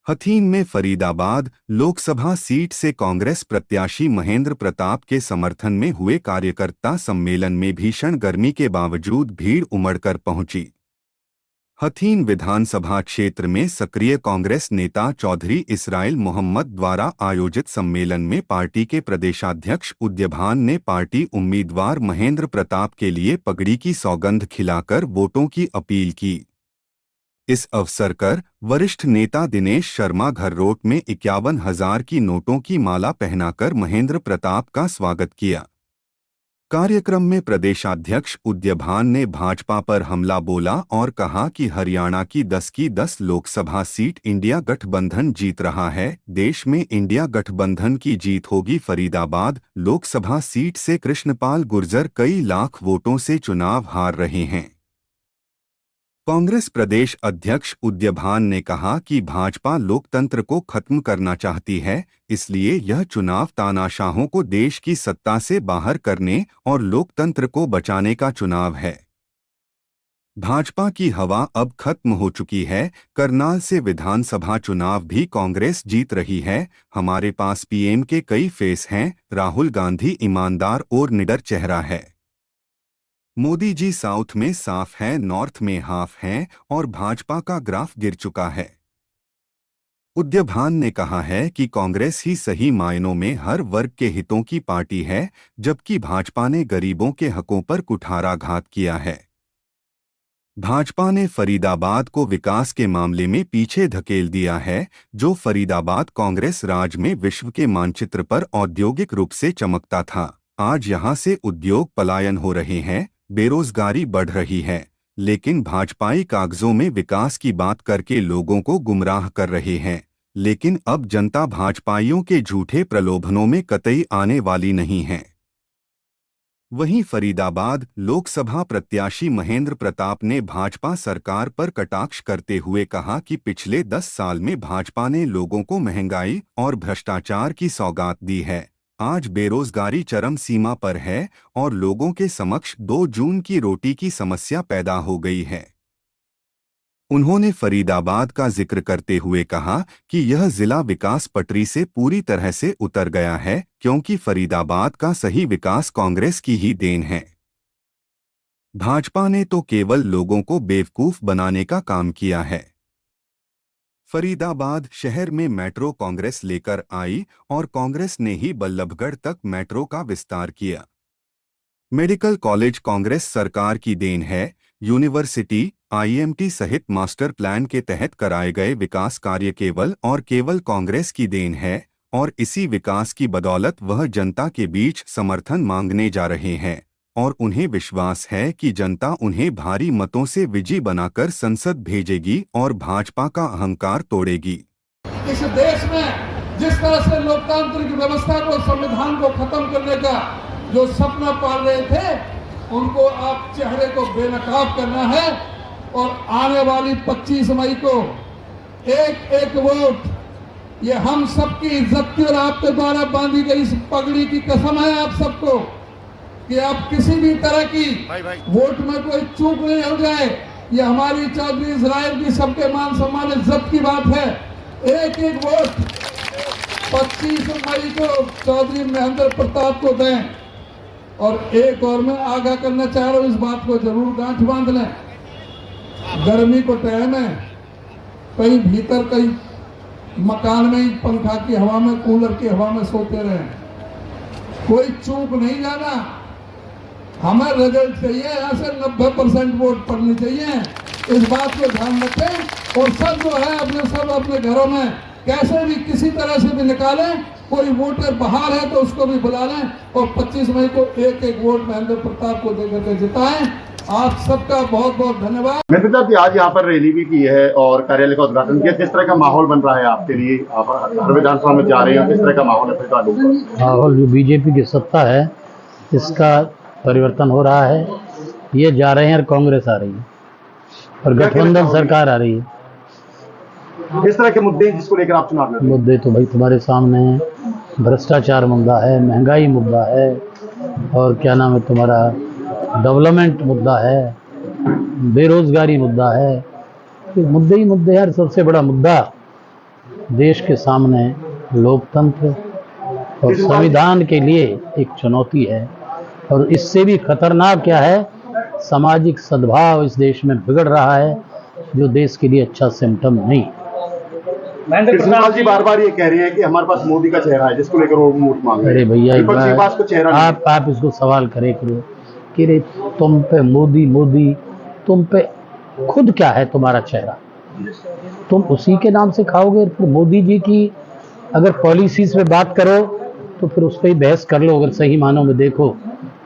हथीन में फरीदाबाद लोकसभा सीट से कांग्रेस प्रत्याशी महेंद्र प्रताप के समर्थन में हुए कार्यकर्ता सम्मेलन में भीषण गर्मी के बावजूद भीड़ उमड़कर पहुंची। हथीन विधानसभा क्षेत्र में सक्रिय कांग्रेस नेता चौधरी इसराइल मोहम्मद द्वारा आयोजित सम्मेलन में पार्टी के प्रदेशाध्यक्ष उद्यभान ने पार्टी उम्मीदवार महेंद्र प्रताप के लिए पगड़ी की सौगंध खिलाकर वोटों की अपील की। इस अवसर पर वरिष्ठ नेता दिनेश शर्मा घररोट में 51,000 की नोटों की माला पहनाकर महेंद्र प्रताप का स्वागत किया। कार्यक्रम में प्रदेशाध्यक्ष उद्यभान ने भाजपा पर हमला बोला और कहा कि हरियाणा की 10 की 10 लोकसभा सीट इंडिया गठबंधन जीत रहा है, देश में इंडिया गठबंधन की जीत होगी। फरीदाबाद लोकसभा सीट से कृष्णपाल गुर्जर कई लाख वोटों से चुनाव हार रहे हैं। कांग्रेस प्रदेश अध्यक्ष उद्यभान ने कहा कि भाजपा लोकतंत्र को खत्म करना चाहती है, इसलिए यह चुनाव तानाशाहों को देश की सत्ता से बाहर करने और लोकतंत्र को बचाने का चुनाव है। भाजपा की हवा अब खत्म हो चुकी है। करनाल से विधानसभा चुनाव भी कांग्रेस जीत रही है। हमारे पास पीएम के कई फेस हैं। राहुल गांधी ईमानदार और निडर चेहरा है। मोदी जी साउथ में साफ हैं, नॉर्थ में हाफ हैं और भाजपा का ग्राफ गिर चुका है। उद्यभान ने कहा है कि कांग्रेस ही सही मायनों में हर वर्ग के हितों की पार्टी है, जबकि भाजपा ने गरीबों के हकों पर कुठाराघात किया है। भाजपा ने फरीदाबाद को विकास के मामले में पीछे धकेल दिया है। जो फरीदाबाद कांग्रेस राज में विश्व के मानचित्र पर औद्योगिक रूप से चमकता था, आज यहां से उद्योग पलायन हो रहे हैं, बेरोजगारी बढ़ रही है, लेकिन भाजपाई कागजों में विकास की बात करके लोगों को गुमराह कर रहे हैं। लेकिन अब जनता भाजपाइयों के झूठे प्रलोभनों में कतई आने वाली नहीं है। वहीं फरीदाबाद लोकसभा प्रत्याशी महेंद्र प्रताप ने भाजपा सरकार पर कटाक्ष करते हुए कहा कि पिछले 10 साल में भाजपा ने लोगों को महंगाई और भ्रष्टाचार की सौगात दी है। आज बेरोजगारी चरम सीमा पर है और लोगों के समक्ष 2 जून की रोटी की समस्या पैदा हो गई है। उन्होंने फरीदाबाद का जिक्र करते हुए कहा कि यह जिला विकास पटरी से पूरी तरह से उतर गया है, क्योंकि फरीदाबाद का सही विकास कांग्रेस की ही देन है। भाजपा ने तो केवल लोगों को बेवकूफ बनाने का काम किया है। फरीदाबाद शहर में मेट्रो कांग्रेस लेकर आई और कांग्रेस ने ही बल्लभगढ़ तक मेट्रो का विस्तार किया। मेडिकल कॉलेज कांग्रेस सरकार की देन है। यूनिवर्सिटी, आईएमटी सहित मास्टर प्लान के तहत कराए गए विकास कार्य केवल कांग्रेस की देन है और इसी विकास की बदौलत वह जनता के बीच समर्थन मांगने जा रहे हैं और उन्हें विश्वास है कि जनता उन्हें भारी मतों से विजयी बनाकर संसद भेजेगी और भाजपा का अहंकार तोड़ेगी। इस देश में जिस तरह से लोकतांत्रिक व्यवस्था को, संविधान को खत्म करने का जो सपना पाल रहे थे, उनको आप चेहरे को बेनकाब करना है और आने वाली 25 मई को एक एक वोट, ये हम सबकी इज्जत की और आपके द्वारा बांधी गई इस पगड़ी की कसम है आप सबको कि आप किसी भी तरह की वोट में कोई चूक नहीं हो जाए। ये हमारी चौधरी इसराइल की सबके मान सम्मान इज्जत की बात है। एक एक वोट 25 मई को चौधरी महेंद्र प्रताप को दें। और एक और मैं आगाह करना चाह रहा हूं, इस बात को जरूर गांठ बांध लें। गर्मी को टाइम है, कहीं भीतर कहीं मकान में ही पंखा की हवा में, कूलर की हवा में सोते रहे, कोई चूक नहीं जाना। हमें रिजल्ट चाहिए, यहाँ से 90% वोट पड़नी चाहिए। इस बात को ध्यान रखें और सब जो है अपने घरों में कैसे भी किसी तरह से भी निकालें। कोई वोटर बाहर है तो उसको भी बुला लें और 25 मई को एक एक वोट महेंद्र प्रताप को देकर के जिताएं। आप सबका बहुत बहुत धन्यवाद। महेंद्र साहब, आज यहाँ पर रैली भी की है और कार्यालय का उद्घाटन किया, किस तरह का माहौल बन रहा है आपके लिए? आप हर विधानसभा में जा रहे हैं, किस तरह का माहौल है? माहौल जो बीजेपी की सत्ता है इसका परिवर्तन हो रहा है। ये जा रहे हैं और कांग्रेस आ रही है और गठबंधन सरकार आ रही है। किस तरह के मुद्दे जिसको लेकर आप चुनाव लड़ रहे हैं? मुद्दे तो भाई तुम्हारे सामने हैं। भ्रष्टाचार मुद्दा है, महंगाई मुद्दा है और क्या नाम है तुम्हारा डेवलपमेंट मुद्दा है, बेरोजगारी मुद्दा है। मुद्दे ही मुद्दे यार। सबसे बड़ा मुद्दा देश के सामने लोकतंत्र और संविधान के लिए एक चुनौती है। और इससे भी खतरनाक क्या है, सामाजिक सद्भाव इस देश में बिगड़ रहा है, जो देश के लिए अच्छा सिम्टम नहीं। कृष्णपाल जी बार बार ये कह रहे हैं कि हमारे पास मोदी का चेहरा है, जिसको लेकर वो वोट मांग रहे हैं। अरे भैया, एक विपक्षी के पास तो चेहरा नहीं है। आप इसको सवाल करे करो कि रे तुम पे मोदी, तुम पे खुद क्या है तुम्हारा चेहरा? तुम उसी के नाम से खाओगे। फिर मोदी जी की अगर पॉलिसीज पे बात करो तो फिर उस पर ही बहस कर लो। अगर सही मानों में देखो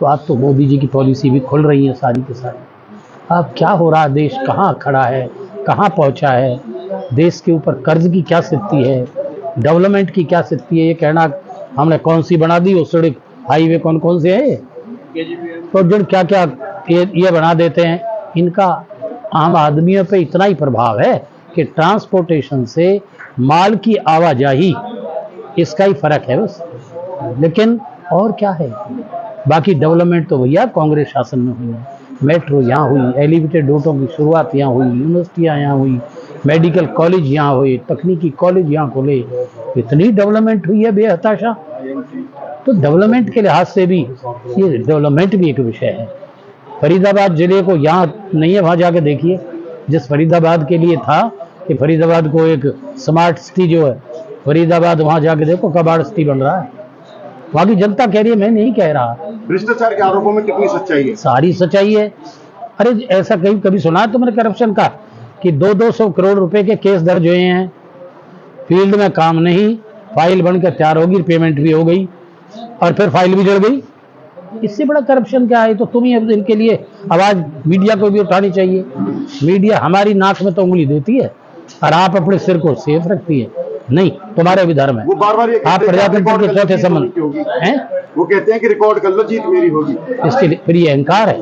तो आप तो मोदी जी की पॉलिसी भी खुल रही है सारी के सारी। अब क्या हो रहा है, देश कहाँ खड़ा है, कहाँ पहुँचा है, देश के ऊपर कर्ज की क्या स्थिति है, डेवलपमेंट की क्या स्थिति है। ये कहना हमने कौन सी बना दी, वो सड़क हाईवे कौन कौन से है, तो जो क्या क्या ये बना देते हैं। इनका आम आदमियों पे इतना ही प्रभाव है कि ट्रांसपोर्टेशन से माल की आवाजाही, इसका ही फर्क है बस, लेकिन और क्या है। बाकी डेवलपमेंट तो भैया कांग्रेस शासन में हुई है। मेट्रो यहाँ हुई, एलिवेटेड रोडों की शुरुआत यहाँ हुई, यूनिवर्सिटियाँ यहाँ हुई, मेडिकल कॉलेज यहाँ हुए, तकनीकी कॉलेज यहाँ खुले, इतनी डेवलपमेंट हुई है बेहताशा। तो डेवलपमेंट के लिहाज से भी ये डेवलपमेंट भी एक विषय है। फरीदाबाद जिले को यहाँ नहीं है, वहाँ जाके देखिए। जिस फरीदाबाद के लिए था कि फरीदाबाद को एक स्मार्ट सिटी जो है फरीदाबाद, वहाँ जाके देखो कबाड़ सिटी बन रहा है। वहाँ की जनता कह रही है, मैं नहीं कह रहा। भ्रष्टाचार के आरोपों में कितनी सच्चाई है? सारी सच्चाई है। अरे ऐसा कभी सुना है तुमने करप्शन का कि 200 करोड़ रुपए के केस दर्ज हुए हैं, फील्ड में काम नहीं, फाइल बनकर तैयार होगी, पेमेंट भी हो गई और फिर फाइल भी जड़ गई। इससे बड़ा करप्शन क्या है? तो तुम ही अब इनके लिए आवाज मीडिया को भी उठानी चाहिए। मीडिया हमारी नाक में तो उंगली देती है और आप अपने सिर को सेफ रखती है। नहीं, तुम्हारे भी धर्म है। वो बार बार आप प्रजातंत्र के चौथे संबंध हैं। वो कहते हैं कि रिकॉर्ड कर लो, जीत मेरी होगी। इसके लिए फिर ये अहंकार है,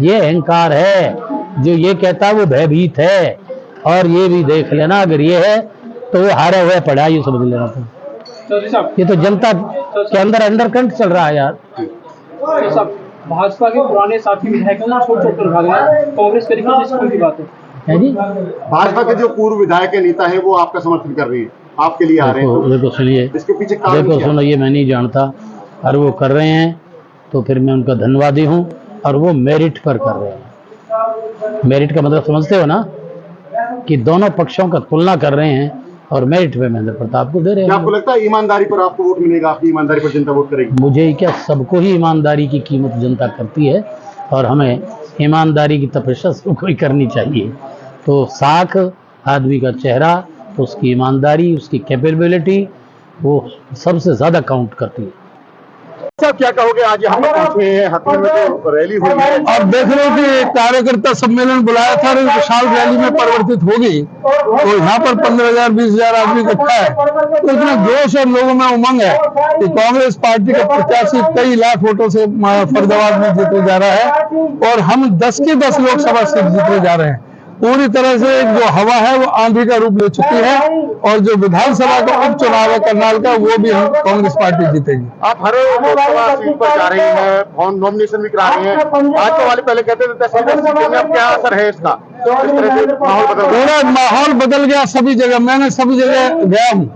ये अहंकार है जो ये कहता है वो भयभीत है। और ये भी देख लेना, अगर ये है तो वो हारा हुआ पड़ा, ये समझ लेना तुम। ये तो जनता के अंदर कंठ चल रहा है यार। भाजपा के पुराने साथी विधायकों छोड़ कर भाग रहे, कांग्रेस के की बात है जी। भाजपा के जो पूर्व विधायक नेता है वो आपका समर्थन कर रही है, आपके लिए आ रहे हैं। देखो सुनिए, इसके पीछे कारण देखो सुनो, ये मैं नहीं जानता और वो कर रहे हैं तो फिर मैं उनका धन्यवादी हूँ। और वो मेरिट पर कर रहे हैं। मेरिट का मतलब समझते हो ना, कि दोनों पक्षों का तुलना कर रहे हैं और मेरिट पे महेंद्र प्रताप को दे रहे हैं। क्या आपको लगता है ईमानदारी पर आपको वोट मिलेगा? आपकी ईमानदारी पर जनता वोट करेगी? मुझे क्या, सबको ही ईमानदारी की कीमत जनता करती है और हमें ईमानदारी की तपस्या सबको ही करनी चाहिए। तो साख आदमी का चेहरा, तो उसकी ईमानदारी, उसकी कैपेबिलिटी, वो सबसे ज्यादा काउंट करती है। साहब क्या कहोगे, आज यहाँ पर पहुंचे हैं, हकीम में तो रैली हुई है। अब देख लो कि कार्यकर्ता सम्मेलन बुलाया था, विशाल रैली में परिवर्तित हो गई। तो यहाँ पर 15,000-20,000 आदमी इकट्ठा है, तो इतना जोश और लोगों में उमंग है कि कांग्रेस पार्टी का प्रत्याशी कई लाख वोटों से फरीदाबाद में जीतने जा रहा है और हम 10 की 10 लोकसभा सीट जीतने जा रहे हैं। पूरी तरह से जो हवा है वो आंधी का रूप ले चुकी है और जो विधानसभा का उपचुनाव है करनाल का, वो भी हम कांग्रेस पार्टी जीतेगी। आप हर लोकसभा सीट पर जा रही हैं, नॉमिनेशन भी करा रही हैं। आज तो वाले पहले कहते थे 10 सीटें में, अब क्या असर है इसका? इस तरह से माहौल बदल, पूरा माहौल बदल गया सभी जगह। मैंने सभी जगह गया हूँ,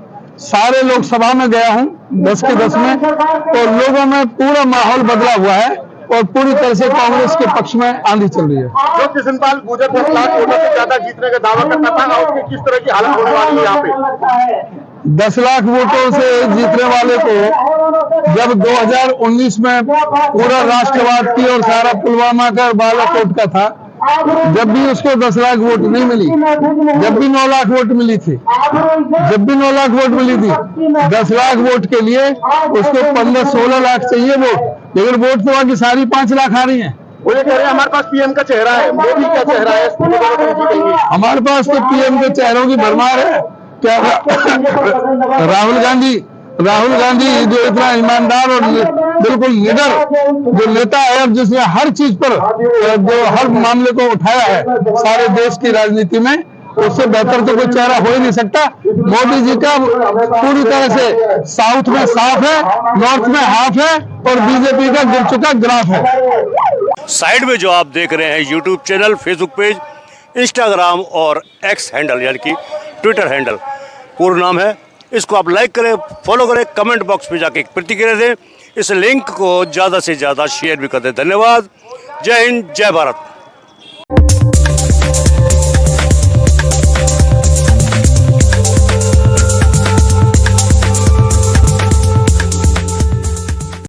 सारे लोकसभा में गया हूँ 10 के 10 में, और लोगों में पूरा माहौल बदला हुआ है और पूरी तरह से कांग्रेस के पक्ष में आंधी चल रही है। जो कृष्णपाल गुर्जर 10 लाख वोटों से ज्यादा जीतने का दावा करता था, और किस तरह की हालत होने वाली है यहाँ पे? 10 लाख वोटों से जीतने वाले को जब 2019 में पूरा राष्ट्रवाद की और सारा पुलवामा का बालाकोट का था, जब भी उसको 10 लाख वोट नहीं मिली, जब भी 9 लाख वोट मिली थी, जब भी 9 लाख वोट मिली थी, 10 लाख वोट के लिए उसको 15-16 लाख चाहिए वोट, लेकिन वोट तो आगे सारी 5 लाख आ रही हैं। वो ये कह रहे हैं हमारे पास पीएम का चेहरा है, मोदी का चेहरा है, हमारे पास तो पीएम के चेहरों की भरमार है। क्या राहुल गांधी जो इतना ईमानदार और बिल्कुल निडर जो नेता है, और जिसने हर चीज पर जो हर मामले को उठाया है सारे देश की राजनीति में, उससे बेहतर तो कोई चेहरा हो ही नहीं सकता। मोदी जी का पूरी तरह से साउथ में साफ है, नॉर्थ में हाफ है और बीजेपी का गिर चुका ग्राफ है। साइड में जो आप देख रहे हैं YouTube channel, Facebook page, Instagram और एक्स हैंडल यानी कि ट्विटर हैंडल, पूर्ण नाम है। इसको आप लाइक करें, फॉलो करें, कमेंट बॉक्स में जाके प्रतिक्रिया दें। इस लिंक को ज़्यादा से ज़्यादा शेयर भी कर दें। धन्यवाद। जय हिंद, जय भारत।